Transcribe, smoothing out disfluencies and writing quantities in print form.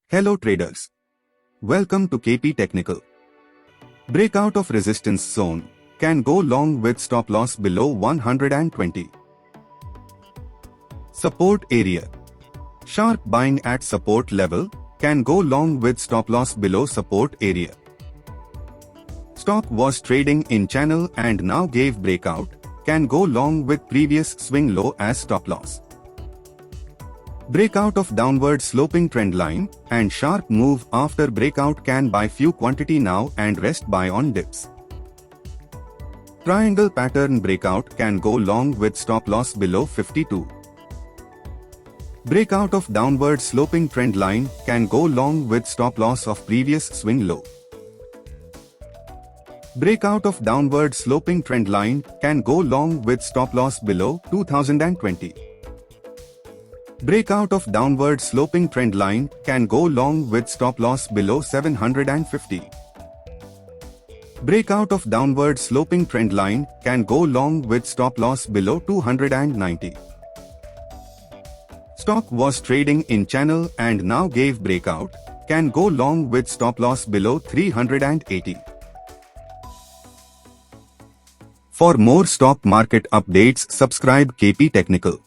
Hello traders. Welcome to KP Technical. Breakout of resistance zone can go long with stop loss below 120. Support area. Sharp buying at support level can go long with stop loss below support area. Stock was trading in channel and now gave breakout, can go long with previous swing low as stop loss. Breakout of downward sloping trend line and sharp move after breakout can buy few quantity now and rest buy on dips. Triangle pattern breakout can go long with stop loss below 52. Breakout of downward sloping trend line can go long with stop loss of previous swing low. Breakout of downward sloping trend line can go long with stop loss below 2020. Breakout of downward sloping trend line can go long with stop loss below 750. Breakout of downward sloping trend line can go long with stop loss below 290. Stock was trading in channel and now gave breakout, can go long with stop loss below 380. For more stock market updates, subscribe KP Technical.